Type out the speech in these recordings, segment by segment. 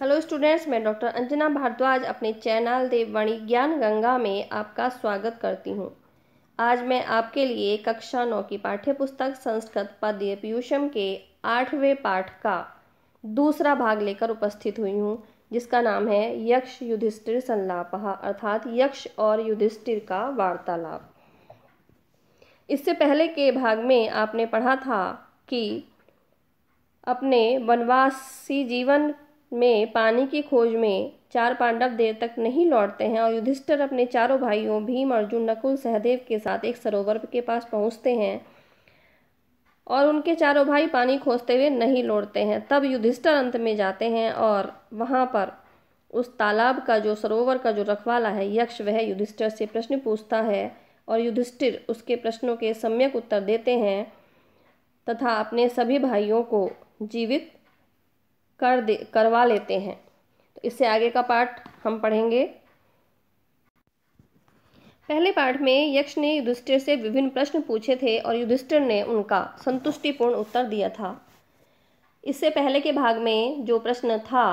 Hello students, मैं doctor Anjana Bhardwaj अपने channel देववाणी ज्ञान गंगा में आपका स्वागत करती हूँ। आज मैं आपके लिए कक्षा 9 की पाठ्यपुस्तक संस्कृत पद्य पीयूषम के 8वें पाठ का दूसरा भाग लेकर उपस्थित हुई हूँ, जिसका नाम है यक्ष युधिष्ठिर संलापः, अर्थात यक्ष और युधिष्ठिर का वार्तालाप। इससे पहले के भाग में आपने पढ़ा था कि अपने वनवासी जीवन में पानी की खोज में 4 पांडव देर तक नहीं लौटते हैं और युधिष्ठिर अपने चारों भाइयों भीम, अर्जुन, नकुल, सहदेव के साथ एक सरोवर के पास पहुंचते हैं और उनके चारों भाई पानी खोजते हुए नहीं लौटते हैं। तब युधिष्ठिर अंत में जाते हैं और वहां पर उस तालाब का जो सरोवर का जो रखवाला है यक्ष, वह युधिष्ठिर से प्रश्न पूछता है और युधिष्ठिर उसके प्रश्नों के सम्यक उत्तर देते हैं तथा अपने सभी भाइयों को जीवित करवा लेते हैं। तो इससे आगे का पाठ हम पढ़ेंगे। पहले पाठ में यक्ष ने युधिष्ठिर से विभिन्न प्रश्न पूछे थे और युधिष्ठिर ने उनका संतुष्टिपूर्ण उत्तर दिया था। इससे पहले के भाग में जो प्रश्न था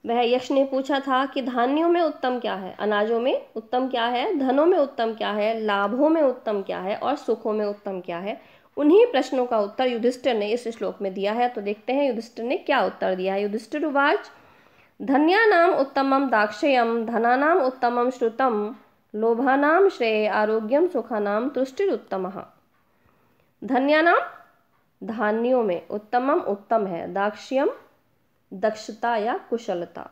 वह यक्ष ने पूछा था कि धान्यों में उत्तम क्या है, अनाजों में उत्तम क्या है, धनों में उत्तम क्या है, लाभों में उत्तम क्या है और सुखों में उत्तम क्या है। उन्हीं प्रश्नों का उत्तर युधिष्ठिर ने इस श्लोक में दिया है। तो देखते हैं युधिष्ठिर ने क्या उत्तर दिया है। युधिष्ठिर उवाच धन्यानाम उत्तमम दाक्षयम, धनानाम उत्तमम श्रुतम, लोभानाम श्रेय, आरोग्यम सुखानाम तुष्टिरुत्तमः। धन्यानाम धान्यों में, उत्तमम उत्तम है, दाक्ष्यम दक्षता या कुशलता,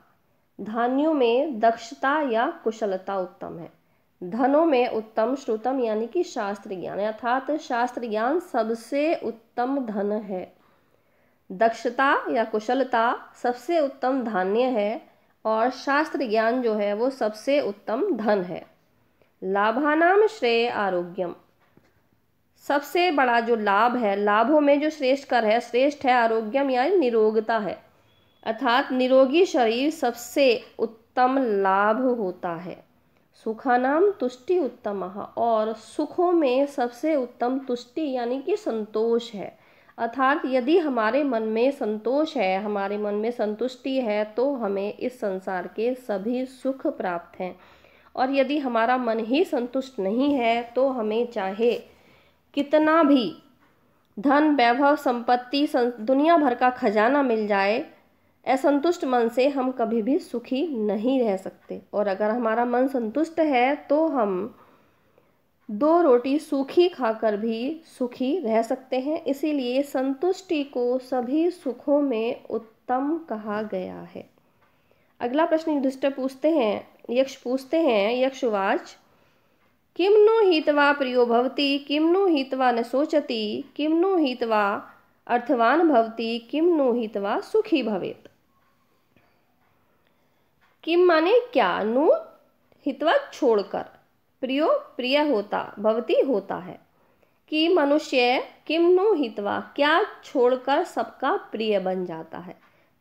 धान्यों में दक्षता या कुशलता उत्तम है। धनों में उत्तम, श्रुतम यानी कि शास्त्र ज्ञान, अर्थात शास्त्र ज्ञान सबसे उत्तम धन है। दक्षता या कुशलता सबसे उत्तम धान्य है और शास्त्र ज्ञान जो है वो सबसे उत्तम धन है। लाभानाम श्रेय आरोग्यम, सबसे बड़ा जो लाभ है, लाभों में जो श्रेष्ठ है आरोग्यम यानी निरोगता है, अर्थात निरोगी शरीर सबसे उत्तम लाभ होता है। सुखानाम तुष्टि उत्तमः, और सुखों में सबसे उत्तम तुष्टि यानी कि संतोष है, अर्थात यदि हमारे मन में संतोष है, हमारे मन में संतुष्टि है तो हमें इस संसार के सभी सुख प्राप्त हैं। और यदि हमारा मन ही संतुष्ट नहीं है तो हमें चाहे कितना भी धन, वैभव, संपत्ति, दुनिया भर का खजाना मिल जाए, असंतुष्ट मन से हम कभी भी सुखी नहीं रह सकते। और अगर हमारा मन संतुष्ट है तो हम 2 रोटी सूखी खाकर भी सुखी रह सकते हैं। इसीलिए संतुष्टि को सभी सुखों में उत्तम कहा गया है। अगला प्रश्न युधिष्ठिर पूछते हैं, यक्ष उवाच किम नो हित्वा प्रियो भवति, किम नो हित्वा न शोचति, किम नो हित्वा अर्थवान भवति, किम नो हित्वा सुखी भवेत्। किम माने क्या, नु हित्वा छोड़कर, प्रियो प्रिय होता, भवति होता है, कि मनुष्य किम नु हित्वा क्या छोड़कर सबका प्रिय बन जाता है,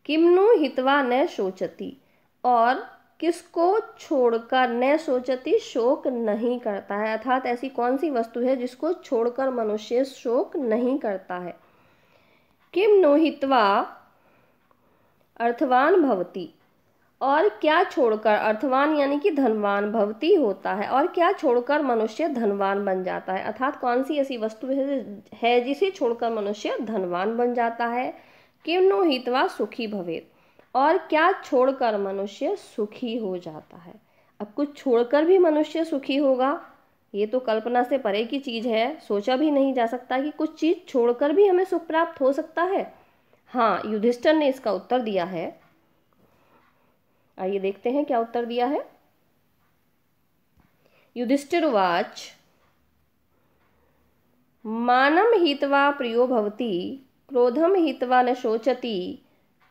किम नु हित्वा न शोचति, और किसको छोड़कर, न शोचति शोक नहीं करता है, अर्थात ऐसी कौन सी वस्तु है जिसको छोड़कर मनुष्य शोक नहीं करता है। किम नु हित्वा अर्थवान भवति, और क्या छोड़कर, अर्थवान यानी कि धनवान, भवती होता है, और क्या छोड़कर मनुष्य धनवान बन जाता है, अर्थात कौन सी ऐसी वस्तु है जिसे छोड़कर मनुष्य धनवान बन जाता है। किम नो हित्वा सुखी भवेत्, और क्या छोड़कर मनुष्य सुखी हो जाता है। अब कुछ छोड़कर भी मनुष्य सुखी होगा, ये तो कल्पना से परे की चीज़ है, सोचा भी नहीं जा सकता कि कुछ चीज़ छोड़कर भी हमें सुख प्राप्त हो सकता है। हाँ, युधिष्ठिर ने इसका उत्तर दिया है। आइए देखते हैं क्या उत्तर दिया है। युधिष्ठिर उवाच मानम हित्वा प्रियो भवति, क्रोधम हित्वा न शोचति,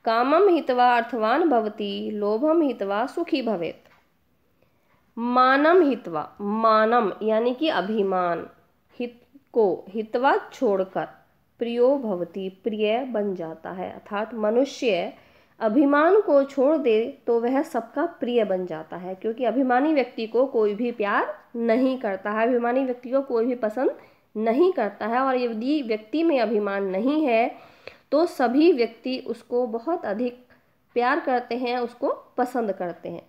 कामम हित्वा अर्थवान भवति, लोभम हित्वा सुखी भवेत्। मानम हित्वा, मानम यानी कि अभिमान, हित को हित्वा छोड़कर, प्रियो भवति प्रिय बन जाता है, अर्थात मनुष्य अभिमान को छोड़ दे तो वह सबका प्रिय बन जाता है, क्योंकि अभिमानी व्यक्ति को कोई भी प्यार नहीं करता है, अभिमानी व्यक्ति को कोई भी पसंद नहीं करता है। और यदि व्यक्ति में अभिमान नहीं है तो सभी व्यक्ति उसको बहुत अधिक प्यार करते हैं, उसको पसंद करते हैं।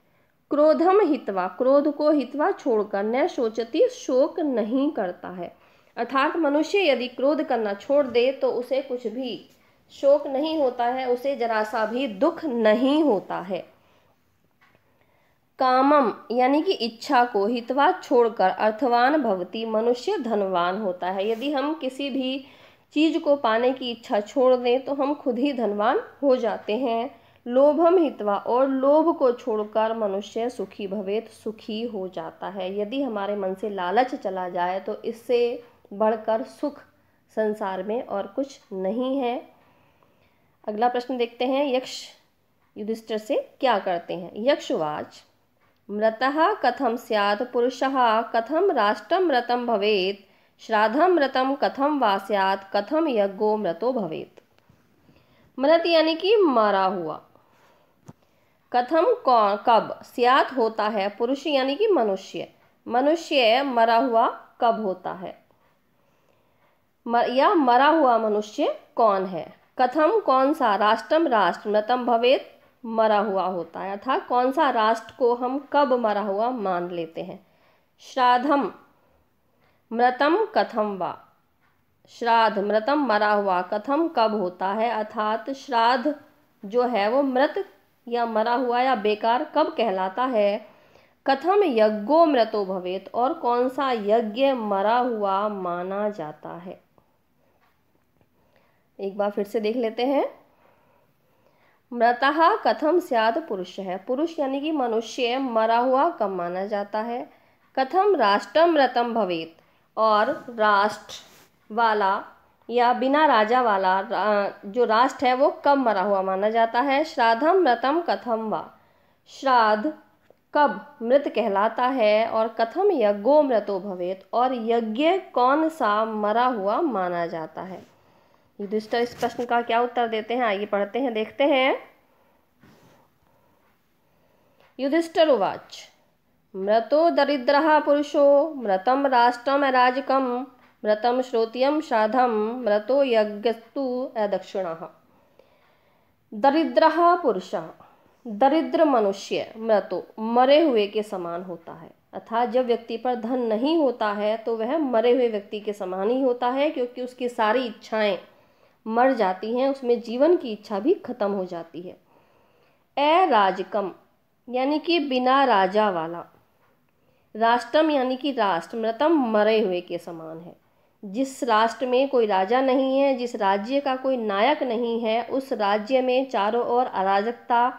क्रोधम हित्वा, क्रोध को हित्वा छोड़कर, न शोचती, शोक नहीं करता है। अर्थात मनुष्य यदि क्रोध करना छोड़ दे तो उसे कुछ भी शोक नहीं होता है, उसे जरा सा भी दुख नहीं होता है। कामम यानी कि इच्छा को हित्वा छोड़कर अर्थवान भवति, मनुष्य धनवान होता है। यदि हम किसी भी चीज को पाने की इच्छा छोड़ दें तो हम खुद ही धनवान हो जाते हैं। लोभम हित्वा, और लोभ को छोड़कर मनुष्य सुखी भवेत, सुखी हो जाता है। यदि हमारे मन से लालच चला जाए तो इससे बढ़कर सुख संसार में और कुछ नहीं है। अगला प्रश्न देखते हैं, यक्ष युधिष्ठिर से क्या करते हैं। यक्षवाच मृतः कथम स्यात् पुरुषः कथम राष्ट्रं मृतं भवेत्, श्राद्धं मृतं कथम वा स्यात्, कथम यज्ञो मृतो भवेत्। मृत यानी कि मरा हुआ, कथम कब, स्यात् होता है, पुरुष यानी कि मनुष्य, मनुष्य मरा हुआ कब होता है, या मरा हुआ मनुष्य कौन है। कथम कौन सा, राष्ट्रम राष्ट्र, मृतम भवेत् मरा हुआ होता है, अर्थात कौन सा राष्ट्र को हम कब मरा हुआ मान लेते हैं। श्राद्धम मृतम कथम वा, श्राद्ध मृतम मरा हुआ, कथम कब होता है, अर्थात श्राद्ध जो है वो मृत या मरा हुआ या बेकार कब कहलाता है। कथम यज्ञो मृतो भवेत, और कौन सा यज्ञ मरा हुआ माना जाता है। एक बार फिर से देख लेते हैं। मृतः कथम स्यात् पुरुष है, पुरुष यानी कि मनुष्य मरा हुआ कब माना जाता है। कथम राष्ट्रम मृतम भवेत, और राष्ट्र वाला या बिना राजा वाला जो राष्ट्र है वो कब मरा हुआ माना जाता है। श्राद्धम मृतम कथम वा, श्राद्ध कब मृत कहलाता है। और कथम यज्ञो मृतो भवेत, और यज्ञ कौन सा मरा हुआ माना जाता है। युधिष्ठिर इस प्रश्न का क्या उत्तर देते हैं, आइए पढ़ते हैं, देखते हैं। युधिष्ठिर उवाच मृतो दरिद्रः पुरुषो मृतं राष्ट्रम अराजकम, मृतं श्रोत्यं श्राद्धं, मृतो यज्ञस्तु अदक्षिणः। दरिद्रः पुरुषः, दरिद्र मनुष्य, मृतो मरे हुए के समान होता है, अर्थात जब व्यक्ति पर धन नहीं होता है तो वह मरे हुए व्यक्ति के समान ही होता है, क्योंकि उसकी सारी इच्छाएं मर जाती हैं, उसमें जीवन की इच्छा भी खत्म हो जाती है। अराजकम यानी कि बिना राजा वाला, राष्ट्रम यानी कि राष्ट्र, मृतम मरे हुए के समान है। जिस राष्ट्र में कोई राजा नहीं है, जिस राज्य का कोई नायक नहीं है, उस राज्य में चारों ओर अराजकता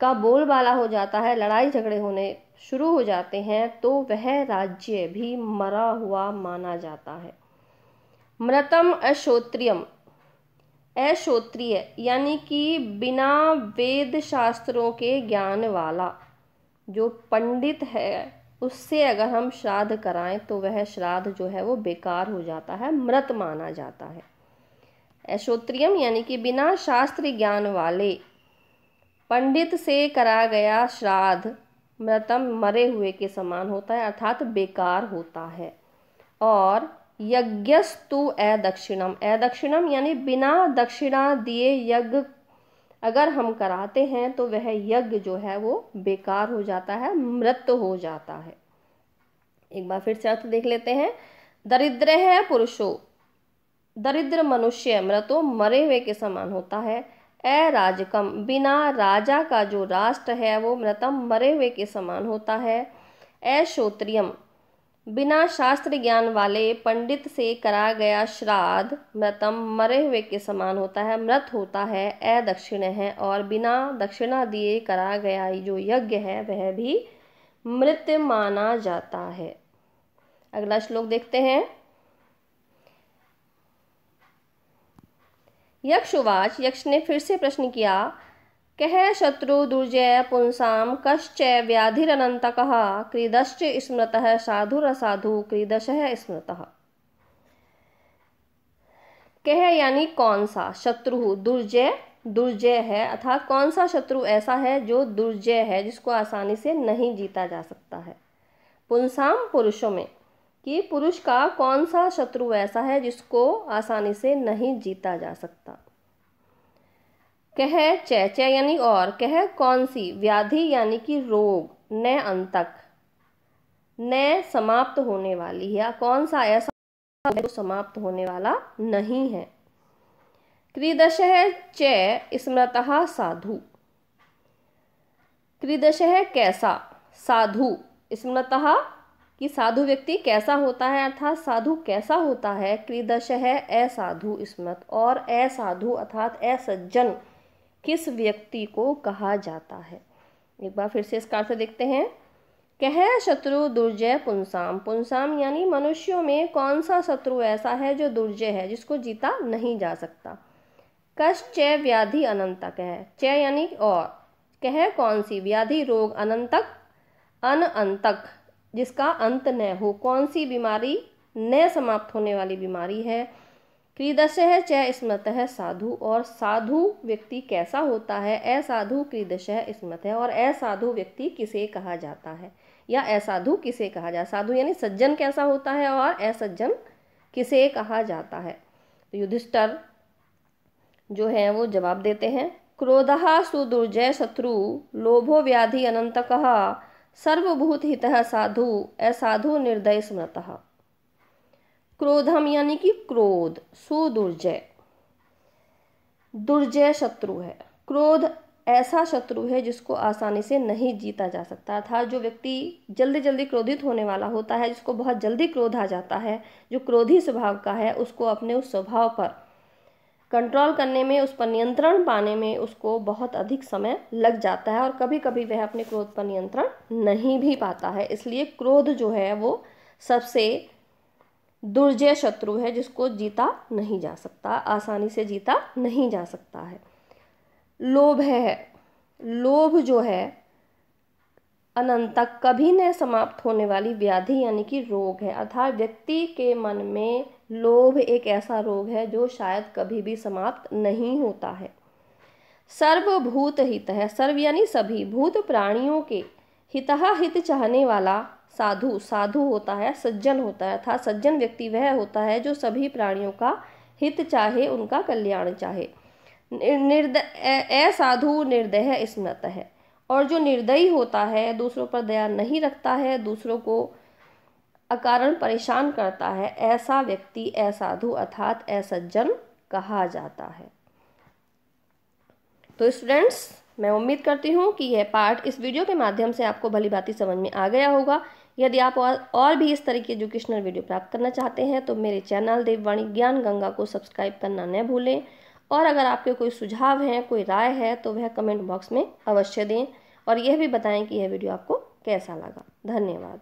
का बोलबाला हो जाता है, लड़ाई झगड़े होने शुरू हो जाते हैं, तो वह राज्य भी मरा हुआ माना जाता है। मृतम अश्रोत्रियम, अश्रोत्रिय यानी कि बिना वेद शास्त्रों के ज्ञान वाला, जो पंडित है उससे अगर हम श्राद्ध कराएं तो वह श्राद्ध जो है वो बेकार हो जाता है, मृत माना जाता है। अश्रोत्रियम यानी कि बिना शास्त्र ज्ञान वाले पंडित से करा गया श्राद्ध मृतम मरे हुए के समान होता है, अर्थात बेकार होता है। और यज्ञस्तु अदक्षिणम, अदक्षिणम यानी बिना दक्षिणा दिए यज्ञ अगर हम कराते हैं तो वह यज्ञ जो है वो बेकार हो जाता है, मृत हो जाता है। एक बार फिर से अर्थ देख लेते हैं। दरिद्र है पुरुषो, दरिद्र मनुष्य, मृतो मरे हुए के समान होता है। अराजकम, बिना राजा का जो राष्ट्र है वो मृतम मरे हुए के समान होता है। अश्रोत्रियम, बिना शास्त्र ज्ञान वाले पंडित से करा गया श्राद्ध मृतम मरे हुए के समान होता है, मृत होता है। अदक्षिण है, और बिना दक्षिणा दिए करा गया जो यज्ञ है वह भी मृत माना जाता है। अगला श्लोक देखते हैं। यक्षुवाच, यक्ष ने फिर से प्रश्न किया, कह शत्रु दुर्जय पुंसाम कश्च व्याधिरनंतकः, क्रीदश्च स्मृतः साधुरसाधु क्रीदशः स्मृतः। कह यानी कौन सा, शत्रु दुर्जय, दुर्जय है, अर्थात कौन सा शत्रु ऐसा है जो दुर्जय है, जिसको आसानी से नहीं जीता जा सकता है। पुंसाम पुरुषों में, कि पुरुष का कौन सा शत्रु ऐसा है जिसको आसानी से नहीं जीता जा सकता। कह च च यानी और, कह कौन सी, व्याधि यानी कि रोग, न अंतक न समाप्त होने वाली, या कौन सा ऐसा जो समाप्त होने वाला नहीं है। क्रीदशः च स्मृतः साधु, क्रीदशः कैसा, साधु, स्मृतः कि साधु व्यक्ति कैसा होता है, अर्थात साधु कैसा होता है। क्रीदशः असाधु स्मृत, और असाधु अर्थात असज्जन किस व्यक्ति को कहा जाता है। एक बार फिर से इसका अर्थ देखते हैं। कह शत्रु दुर्जय पुंसाम, पुंसाम यानी मनुष्यों में कौन सा शत्रु ऐसा है जो दुर्जय है, जिसको जीता नहीं जा सकता। कश्च व्याधि अनंतक है, च यानी और, कह कौन सी, व्याधि रोग, अनंतक अनंतक जिसका अंत न हो, कौन सी बीमारी, न समाप्त होने वाली बीमारी है। क्रीदशः च स्मृतः साधु, और साधु व्यक्ति कैसा होता है, असाधु क्रीदशः स्मृतः, और असाधु व्यक्ति किसे कहा जाता है, या असाधु किसे कहा जाता है। साधु यानी सज्जन कैसा होता है, और असज्जन किसे कहा जाता है। तो युधिष्ठिर जो है वो जवाब देते हैं। क्रोधः सुदुर्जय शत्रु, लोभो व्याधि अनंतकः, सर्वभूत हितः साधु, असाधु निर्दय स्मृतः। क्रोधम यानी कि क्रोध, सुदुर्जय, दुर्जय शत्रु है। क्रोध ऐसा शत्रु है जिसको आसानी से नहीं जीता जा सकता, अर्थात जो व्यक्ति जल्दी जल्दी क्रोधित होने वाला होता है, जिसको बहुत जल्दी क्रोध आ जाता है, जो क्रोधी स्वभाव का है, उसको अपने उस स्वभाव पर कंट्रोल करने में, उस पर नियंत्रण पाने में उसको बहुत अधिक समय लग जाता है, और कभी कभी वह अपने क्रोध पर नियंत्रण नहीं भी पाता है। इसलिए क्रोध जो है वो सबसे दुर्जय शत्रु है, जिसको जीता नहीं जा सकता, आसानी से जीता नहीं जा सकता है। लोभ है, लोभ जो है अनंतक कभी न समाप्त होने वाली व्याधि यानी कि रोग है, अर्थात व्यक्ति के मन में लोभ एक ऐसा रोग है जो शायद कभी भी समाप्त नहीं होता है। सर्वभूत हित है, सर्व यानी सभी, भूत प्राणियों के, हितः हित चाहने वाला, साधु, साधु होता है, सज्जन होता है, अर्थात सज्जन व्यक्ति वह होता है जो सभी प्राणियों का हित चाहे, उनका कल्याण चाहे। असाधु निर्दय स्मृत है, और जो निर्दयी होता है, दूसरों पर दया नहीं रखता है, दूसरों को अकारण परेशान करता है, ऐसा व्यक्ति असाधु अर्थात असज्जन कहा जाता है। तो स्टूडेंट्स, मैं उम्मीद करती हूँ कि यह पाठ इस वीडियो के माध्यम से आपको भली भांति समझ में आ गया होगा। यदि आप और भी इस तरह की एजुकेशनल वीडियो प्राप्त करना चाहते हैं तो मेरे चैनल देववाणी ज्ञान गंगा को सब्सक्राइब करना न भूलें, और अगर आपके कोई सुझाव हैं, कोई राय है, तो वह कमेंट बॉक्स में अवश्य दें, और यह भी बताएं कि यह वीडियो आपको कैसा लगा। धन्यवाद।